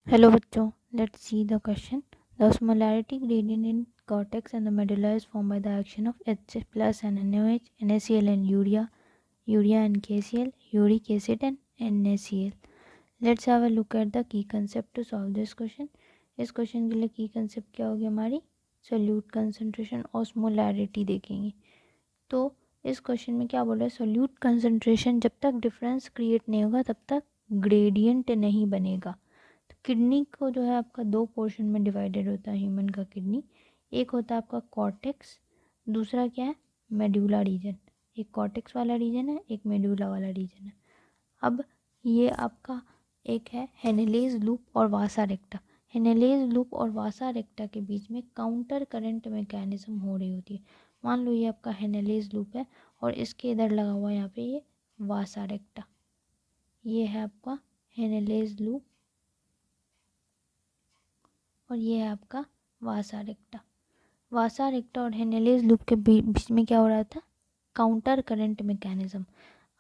Hello बच्चों, let's see the question. The osmolarity gradient in cortex and the medulla is formed by the action of H plus and NaOH, NaCl and urea, urea and KCl, uric acid and NaCl. Let's have a look at the key concept to solve this question. इस question के लिए की concept क्या होगी हमारी? Solute concentration osmolarity देखेंगे. तो इस क्वेश्चन में क्या बोल रहा है? सोल्यूट कंसंट्रेशन जब तक डिफरेंस क्रिएट नहीं होगा तब तक ग्रेडियंट नहीं बनेगा. किडनी को जो है आपका दो पोर्शन में डिवाइडेड होता है ह्यूमन का किडनी. एक होता है आपका कॉर्टेक्स, दूसरा क्या है? Medulla region. एक कॉर्टेक्स वाला रीजन है, एक मेड्यूला वाला रीजन है. अब ये आपका एक है हेनेलेज लूप और वासा रेक्टा. हेनेलेज लूप और वासा रेक्टा के बीच में काउंटर करंट मैकेनिज्म हो रही होती है. मान लो ये आपका हेनेलेज लूप है और इसके इधर लगा हुआ यहाँ पे ये वासा रेक्टा. ये है आपका हेनेलेज लूप और ये है आपका वासा रेक्टा. वासा रेक्टा और हेनेलेज लूप के बीच में क्या हो रहा था? Counter current mechanism.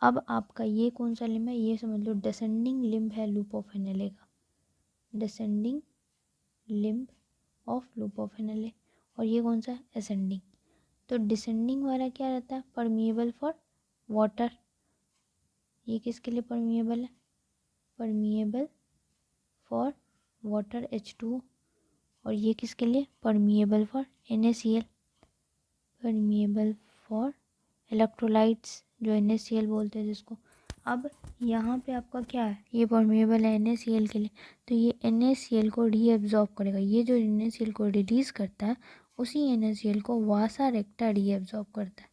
अब आपका ये कौन सा लिम्ब है? ये समझ लो डिसेंडिंग लिम्ब है लूप ऑफ हेनेले का. Descending limb of loop of Henle. और ये कौन सा है? असेंडिंग. तो डिसेंडिंग वाला क्या रहता है? Permeable for water. ये किसके लिए परमिएबल है? Permeable for water H2O. और ये किसके लिए? Permeable for NaCl. Permeable for electrolytes जो NaCl बोलते हैं जिसको. अब यहाँ पे आपका क्या है? ये परमिएबल है NaCl के लिए, तो ये NaCl को रीएब्जॉर्ब करेगा. ये जो NaCl को रिलीज़ करता है उसी NaCl को वासा रेक्टा रीएब्जॉर्ब करता है.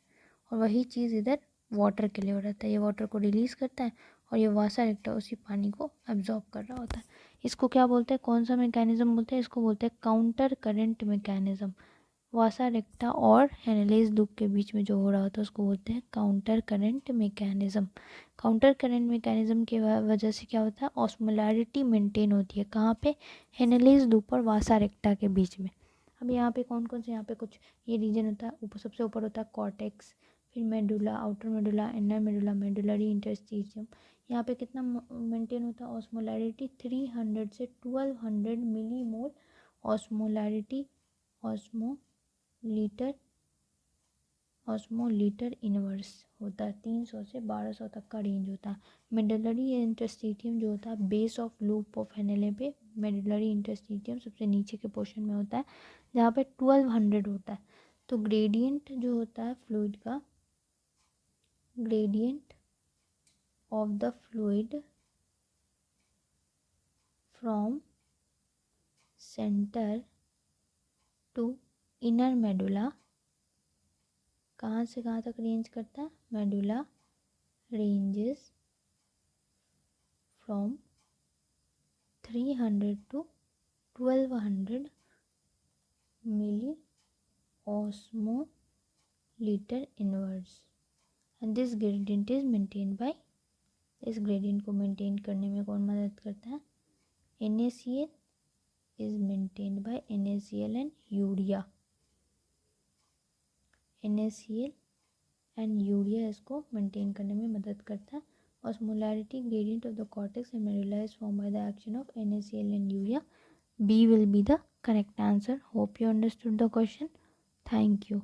और वही चीज़ इधर वाटर के लिए हो रहता है. ये वाटर को रिलीज़ करता है और ये वासा रेक्टा उसी पानी को एब्जॉर्ब कर रहा होता है. इसको क्या बोलते हैं? कौन सा मैकेनिज्म बोलते हैं? इसको बोलते हैं काउंटर करंट मैकेनिज्म. वासा रेक्टा और हेनेलेज लूप के बीच में जो हो रहा होता है उसको बोलते हैं counter current mechanism. Counter current mechanism की वजह से क्या होता है? ऑस्मोलैरिटी मेंटेन होती है. कहाँ पे? हेनेलेज लूप और वासा रेक्टा के बीच में. अब यहाँ पे कौन कौन से यहाँ पे कुछ ये रीजन होता है. ऊपर सबसे ऊपर होता है कॉर्टेक्स, फिर medulla, outer medulla, inner medulla, medullary interstitium. यहाँ पे कितना मेंटेन होता है ऑस्मोलैरिटी? 300 से 1200 मिलीमोल ऑस्मोलैरिटी. ऑस्मोलीटर इनवर्स होता है. 300 से 1200 तक का रेंज होता है. मेडुलरी इंटरस्टिशियम जो होता है बेस ऑफ लूप ऑफ हेनेले पे, मेडुलरी इंटरस्टिशियम सबसे नीचे के पोर्शन में होता है जहाँ पे 1200 होता है. तो ग्रेडियंट जो होता है फ्लूइड का, gradient of the fluid from centre to inner medulla कहाँ से कहाँ तक रेंज करता है? Medulla ranges from 300 to 1200 milli osmoliter inverse. And this gradient is maintained by, इस gradient को maintain करने में कौन मदद करता है? NaCl is maintained by NaCl and urea. NaCl and urea इसको maintain करने में मदद करता है. Osmolarity gradient of the cortex and medulla is formed by the action of NaCl and urea. B will be the correct answer. Hope you understood the question. Thank you.